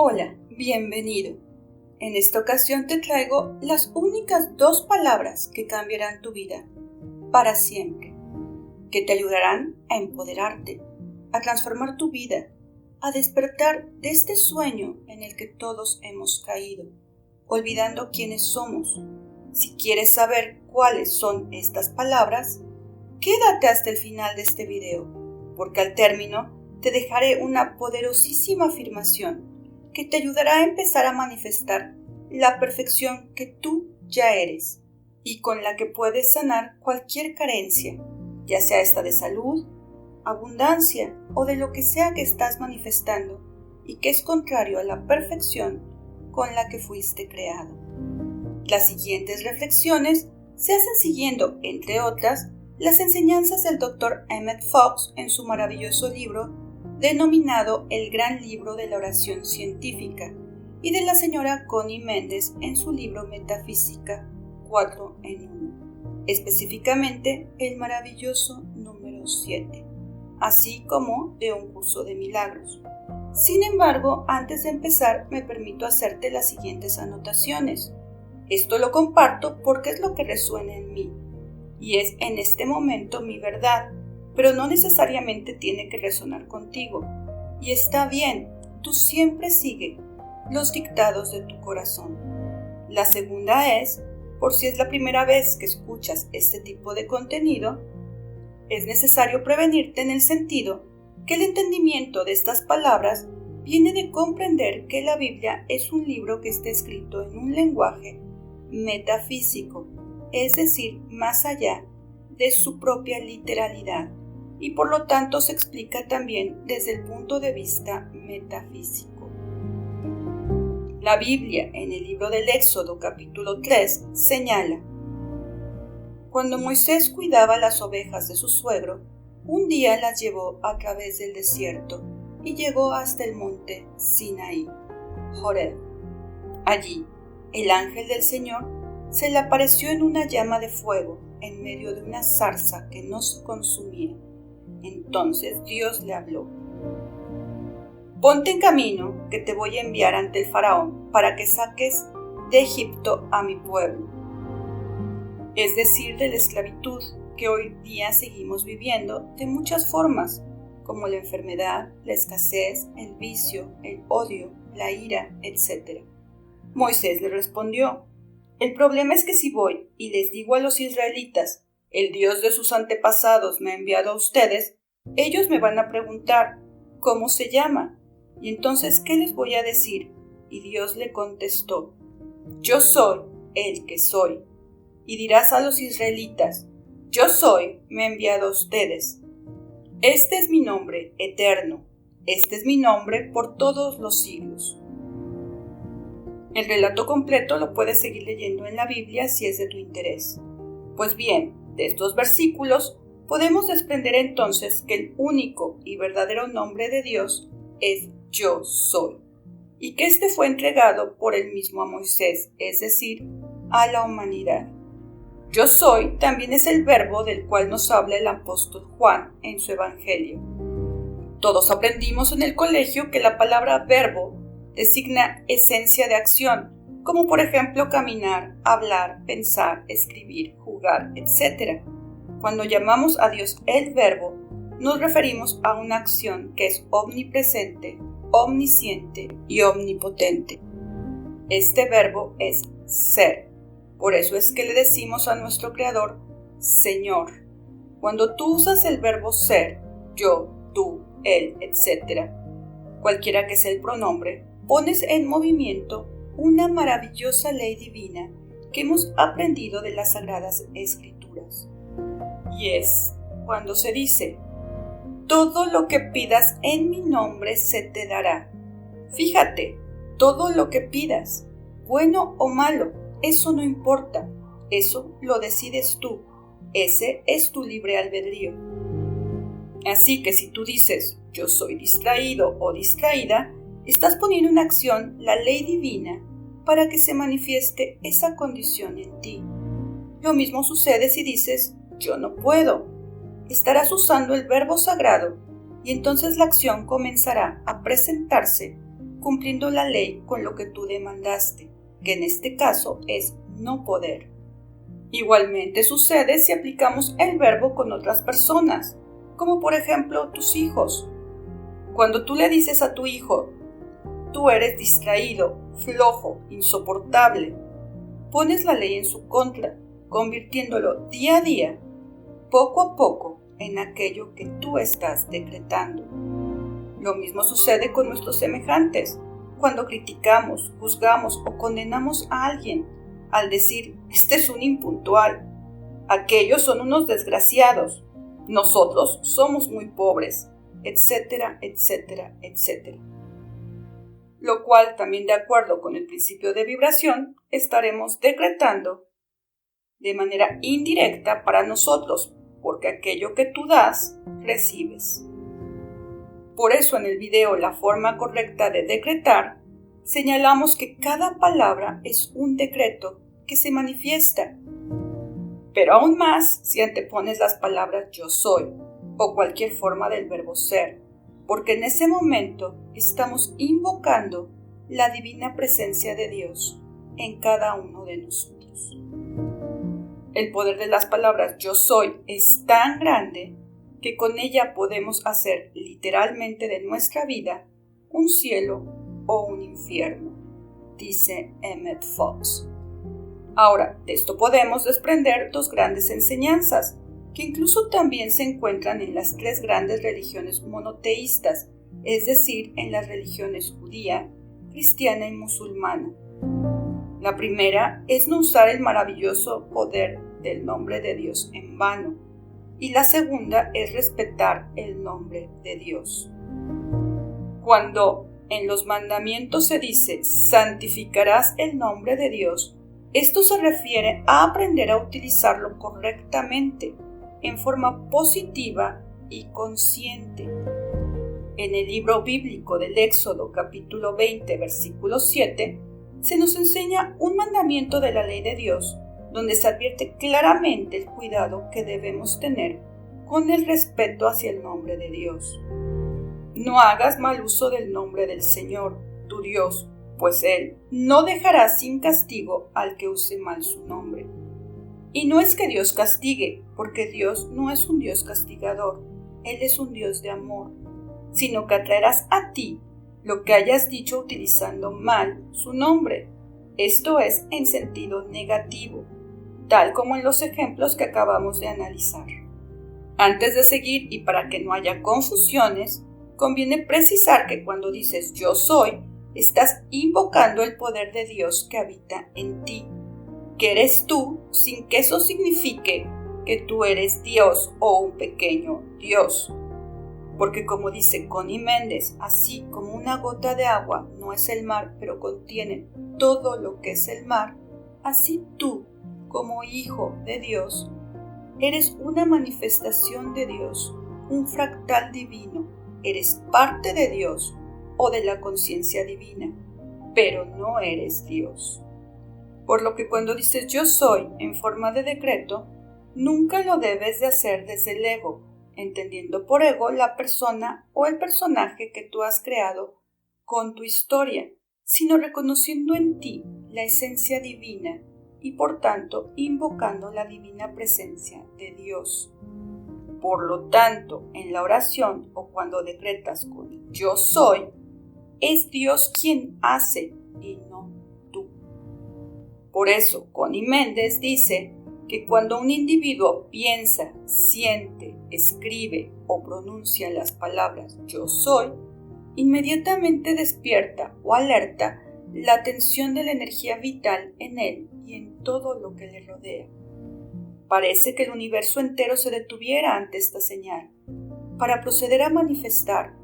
Hola, bienvenido. En esta ocasión te traigo las únicas 2 palabras que cambiarán tu vida para siempre, que te ayudarán a empoderarte, a transformar tu vida, a despertar de este sueño en el que todos hemos caído, olvidando quiénes somos. Si quieres saber cuáles son estas palabras, quédate hasta el final de este video, porque al término te dejaré una poderosísima afirmación que te ayudará a empezar a manifestar la perfección que tú ya eres y con la que puedes sanar cualquier carencia, ya sea esta de salud, abundancia o de lo que sea que estás manifestando y que es contrario a la perfección con la que fuiste creado. Las siguientes reflexiones se hacen siguiendo, entre otras, las enseñanzas del Dr. Emmett Fox en su maravilloso libro denominado El Gran Libro de la Oración Científica, y de la señora Connie Méndez en su libro Metafísica 4 en 1, específicamente el maravilloso número 7, así como de un curso de milagros. Sin embargo, antes de empezar, me permito hacerte las siguientes anotaciones. Esto lo comparto porque es lo que resuena en mí, y es en este momento mi verdad, pero no necesariamente tiene que resonar contigo. Y está bien, tú siempre sigue los dictados de tu corazón. La segunda es, por si es la primera vez que escuchas este tipo de contenido, es necesario prevenirte en el sentido que el entendimiento de estas palabras viene de comprender que la Biblia es un libro que está escrito en un lenguaje metafísico, es decir, más allá de su propia literalidad, y por lo tanto se explica también desde el punto de vista metafísico. La Biblia, en el libro del Éxodo capítulo 3, señala: cuando Moisés cuidaba las ovejas de su suegro, un día las llevó a través del desierto y llegó hasta el monte Sinaí, Horeb. Allí, el ángel del Señor se le apareció en una llama de fuego en medio de una zarza que no se consumía. Entonces Dios le habló: ponte en camino, que te voy a enviar ante el faraón para que saques de Egipto a mi pueblo, es decir, de la esclavitud que hoy día seguimos viviendo de muchas formas, como la enfermedad, la escasez, el vicio, el odio, la ira, etc. Moisés le respondió: el problema es que si voy y les digo a los israelitas, el Dios de sus antepasados me ha enviado a ustedes, ellos me van a preguntar, ¿cómo se llama? Y entonces, ¿qué les voy a decir? Y Dios le contestó: yo soy el que soy. Y dirás a los israelitas: yo soy, me ha enviado a ustedes. Este es mi nombre eterno, este es mi nombre por todos los siglos. El relato completo lo puedes seguir leyendo en la Biblia si es de tu interés. Pues bien, de estos versículos podemos desprender entonces que el único y verdadero nombre de Dios es Yo Soy, y que este fue entregado por él mismo a Moisés, es decir, a la humanidad. Yo Soy también es el verbo del cual nos habla el apóstol Juan en su Evangelio. Todos aprendimos en el colegio que la palabra verbo designa esencia de acción, como por ejemplo caminar, hablar, pensar, escribir, jugar, etc. Cuando llamamos a Dios el Verbo, nos referimos a una acción que es omnipresente, omnisciente y omnipotente. Este verbo es ser. Por eso es que le decimos a nuestro Creador, Señor. Cuando tú usas el verbo ser, yo, tú, él, etc., cualquiera que sea el pronombre, pones en movimiento una maravillosa ley divina que hemos aprendido de las Sagradas Escrituras. Y es cuando se dice: todo lo que pidas en mi nombre se te dará. Fíjate, todo lo que pidas, bueno o malo, eso no importa, eso lo decides tú, ese es tu libre albedrío. Así que si tú dices, yo soy distraído o distraída, estás poniendo en acción la ley divina para que se manifieste esa condición en ti. Lo mismo sucede si dices, yo no puedo. Estarás usando el verbo sagrado y entonces la acción comenzará a presentarse cumpliendo la ley con lo que tú demandaste, que en este caso es no poder. Igualmente sucede si aplicamos el verbo con otras personas, como por ejemplo tus hijos. Cuando tú le dices a tu hijo, tú eres distraído, flojo, insoportable, pones la ley en su contra, convirtiéndolo día a día, poco a poco, en aquello que tú estás decretando. Lo mismo sucede con nuestros semejantes, cuando criticamos, juzgamos o condenamos a alguien, al decir, este es un impuntual, aquellos son unos desgraciados, nosotros somos muy pobres, etcétera, etcétera, etcétera. Lo cual, también de acuerdo con el principio de vibración, estaremos decretando de manera indirecta para nosotros, porque aquello que tú das, recibes. Por eso en el video La forma correcta de decretar, señalamos que cada palabra es un decreto que se manifiesta. Pero aún más si antepones las palabras yo soy o cualquier forma del verbo ser, porque en ese momento estamos invocando la divina presencia de Dios en cada uno de nosotros. El poder de las palabras yo soy es tan grande que con ella podemos hacer literalmente de nuestra vida un cielo o un infierno, dice Emmett Fox. Ahora, de esto podemos desprender dos grandes enseñanzas, que incluso también se encuentran en las tres grandes religiones monoteístas, es decir, en las religiones judía, cristiana y musulmana. La primera es no usar el maravilloso poder del nombre de Dios en vano, y la segunda es respetar el nombre de Dios. Cuando en los mandamientos se dice santificarás el nombre de Dios, esto se refiere a aprender a utilizarlo correctamente, en forma positiva y consciente. En el libro bíblico del Éxodo capítulo 20 versículo 7 se nos enseña un mandamiento de la ley de Dios donde se advierte claramente el cuidado que debemos tener con el respeto hacia el nombre de Dios. No hagas mal uso del nombre del Señor, tu Dios, pues Él no dejará sin castigo al que use mal su nombre. Y no es que Dios castigue, porque Dios no es un Dios castigador, Él es un Dios de amor, sino que atraerás a ti lo que hayas dicho utilizando mal su nombre. Esto es en sentido negativo, tal como en los ejemplos que acabamos de analizar. Antes de seguir y para que no haya confusiones, conviene precisar que cuando dices yo soy, estás invocando el poder de Dios que habita en ti, que eres tú, sin que eso signifique que tú eres Dios o un pequeño Dios. Porque como dice Connie Méndez, así como una gota de agua no es el mar, pero contiene todo lo que es el mar, así tú, como hijo de Dios, eres una manifestación de Dios, un fractal divino, eres parte de Dios o de la conciencia divina, pero no eres Dios. Por lo que cuando dices yo soy en forma de decreto, nunca lo debes de hacer desde el ego, entendiendo por ego la persona o el personaje que tú has creado con tu historia, sino reconociendo en ti la esencia divina y por tanto invocando la divina presencia de Dios. Por lo tanto, en la oración o cuando decretas con yo soy, es Dios quien hace y no tú. Por eso, Connie Méndez dice que cuando un individuo piensa, siente, escribe o pronuncia las palabras yo soy, inmediatamente despierta o alerta la atención de la energía vital en él y en todo lo que le rodea. Parece que el universo entero se detuviera ante esta señal, para proceder a manifestar,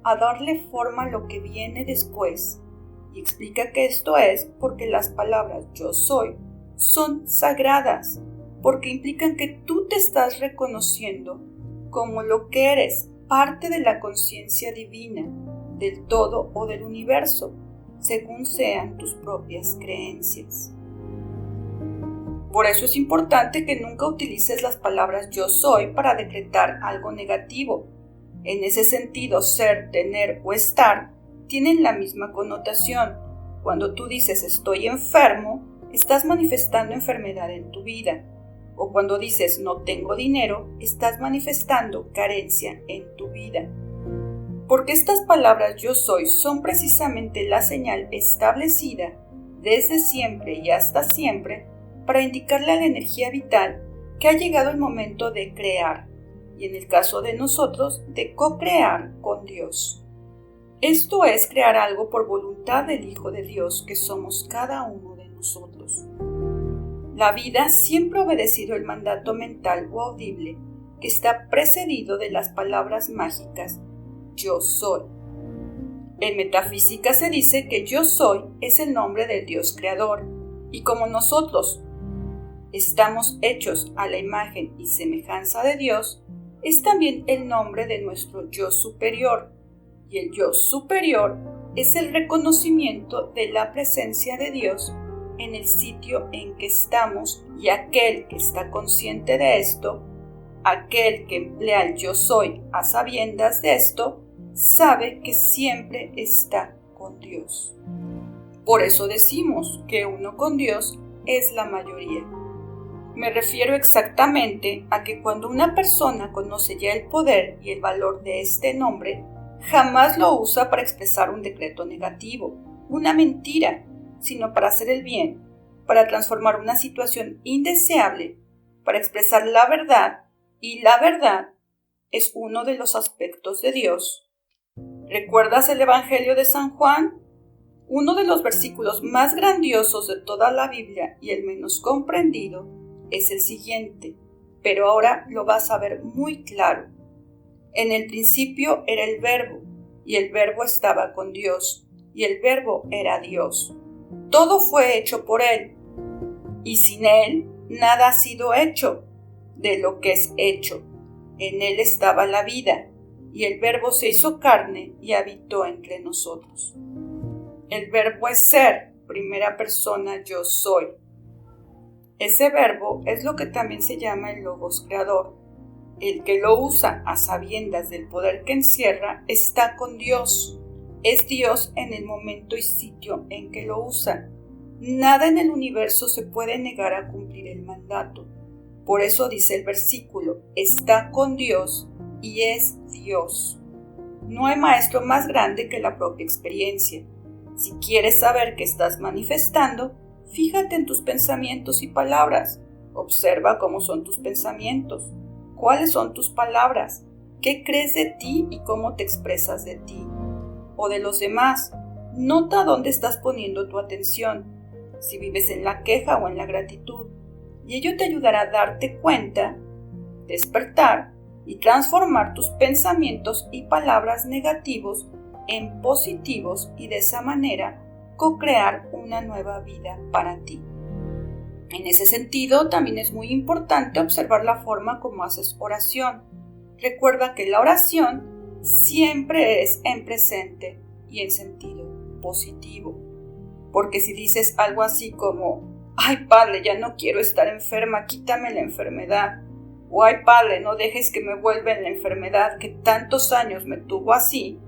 a darle forma a lo que viene después, y explica que esto es porque las palabras yo soy son sagradas, porque implican que tú te estás reconociendo como lo que eres, parte de la conciencia divina, del todo o del universo, según sean tus propias creencias. Por eso es importante que nunca utilices las palabras yo soy para decretar algo negativo. En ese sentido, ser, tener o estar tienen la misma connotación. Cuando tú dices estoy enfermo, estás manifestando enfermedad en tu vida. O cuando dices no tengo dinero, estás manifestando carencia en tu vida. Porque estas palabras yo soy son precisamente la señal establecida desde siempre y hasta siempre para indicarle a la energía vital que ha llegado el momento de crear, y en el caso de nosotros, de co-crear con Dios. Esto es crear algo por voluntad del Hijo de Dios que somos cada uno de nosotros. La vida siempre ha obedecido el mandato mental o audible que está precedido de las palabras mágicas yo soy. En metafísica se dice que yo soy es el nombre del Dios creador, y como nosotros estamos hechos a la imagen y semejanza de Dios, es también el nombre de nuestro yo superior, y el yo superior es el reconocimiento de la presencia de Dios en el sitio en que estamos, y aquel que está consciente de esto, aquel que emplea el yo soy a sabiendas de esto, sabe que siempre está con Dios. Por eso decimos que uno con Dios es la mayoría. Me refiero exactamente a que cuando una persona conoce ya el poder y el valor de este nombre, jamás lo usa para expresar un decreto negativo, una mentira, sino para hacer el bien, para transformar una situación indeseable, para expresar la verdad, y la verdad es uno de los aspectos de Dios. ¿Recuerdas el Evangelio de San Juan? Uno de los versículos más grandiosos de toda la Biblia y el menos comprendido es el siguiente, pero ahora lo vas a ver muy claro. En el principio era el Verbo, y el Verbo estaba con Dios, y el Verbo era Dios. Todo fue hecho por Él, y sin Él nada ha sido hecho de lo que es hecho. En Él estaba la vida, y el Verbo se hizo carne y habitó entre nosotros. El Verbo es ser, primera persona yo soy. Ese Verbo es lo que también se llama el Logos creador. El que lo usa a sabiendas del poder que encierra está con Dios. Es Dios en el momento y sitio en que lo usa. Nada en el universo se puede negar a cumplir el mandato. Por eso dice el versículo, está con Dios y es Dios. No hay maestro más grande que la propia experiencia. Si quieres saber qué estás manifestando, fíjate en tus pensamientos y palabras. Observa cómo son tus pensamientos. ¿Cuáles son tus palabras? ¿Qué crees de ti y cómo te expresas de ti? O de los demás. Nota dónde estás poniendo tu atención, si vives en la queja o en la gratitud. Y ello te ayudará a darte cuenta, despertar y transformar tus pensamientos y palabras negativos en positivos y de esa manera co-crear una nueva vida para ti. En ese sentido, también es muy importante observar la forma como haces oración. Recuerda que la oración siempre es en presente y en sentido positivo. Porque si dices algo así como, ay Padre, ya no quiero estar enferma, quítame la enfermedad. O ay Padre, no dejes que me vuelva en la enfermedad que tantos años me tuvo así.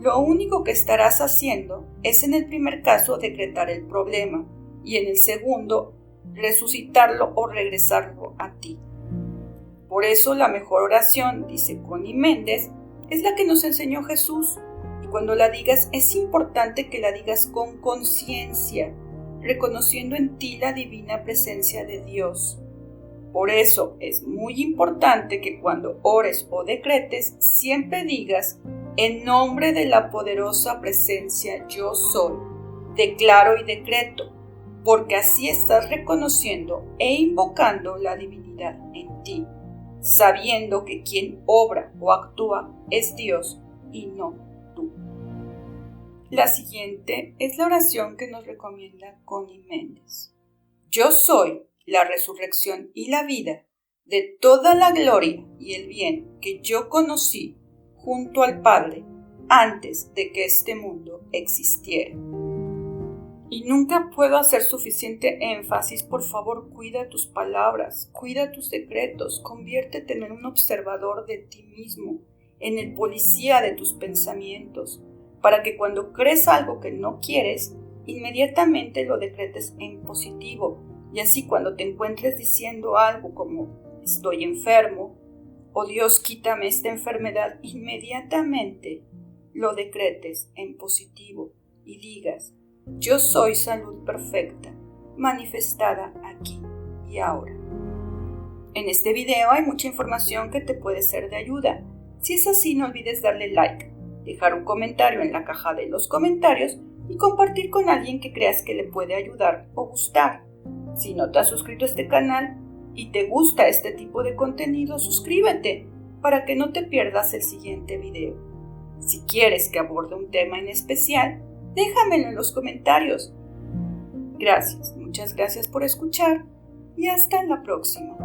Lo único que estarás haciendo es en el primer caso decretar el problema y en el segundo resucitarlo o regresarlo a ti. Por eso la mejor oración, dice Connie Méndez, es la que nos enseñó Jesús. Y cuando la digas es importante que la digas con conciencia, reconociendo en ti la divina presencia de Dios. Por eso es muy importante que cuando ores o decretes siempre digas en nombre de la poderosa presencia yo soy, declaro y decreto, porque así estás reconociendo e invocando la divinidad en ti, sabiendo que quien obra o actúa es Dios y no tú. La siguiente es la oración que nos recomienda Connie Méndez. Yo soy la resurrección y la vida de toda la gloria y el bien que yo conocí junto al Padre antes de que este mundo existiera. Y nunca puedo hacer suficiente énfasis, por favor, cuida tus palabras, cuida tus decretos, conviértete en un observador de ti mismo, en el policía de tus pensamientos. para que cuando crees algo que no quieres, inmediatamente lo decretes en positivo, y así cuando te encuentres diciendo algo como estoy enfermo o Dios quítame esta enfermedad, inmediatamente lo decretes en positivo y digas yo soy salud perfecta, manifestada aquí y ahora. En este video hay mucha información que te puede ser de ayuda. Si es así, no olvides darle like, dejar un comentario en la caja de los comentarios y compartir con alguien que creas que le puede ayudar o gustar. Si no te has suscrito a este canal y te gusta este tipo de contenido, suscríbete para que no te pierdas el siguiente video. Si quieres que aborde un tema en especial, déjamelo en los comentarios. Gracias, muchas gracias por escuchar y hasta la próxima.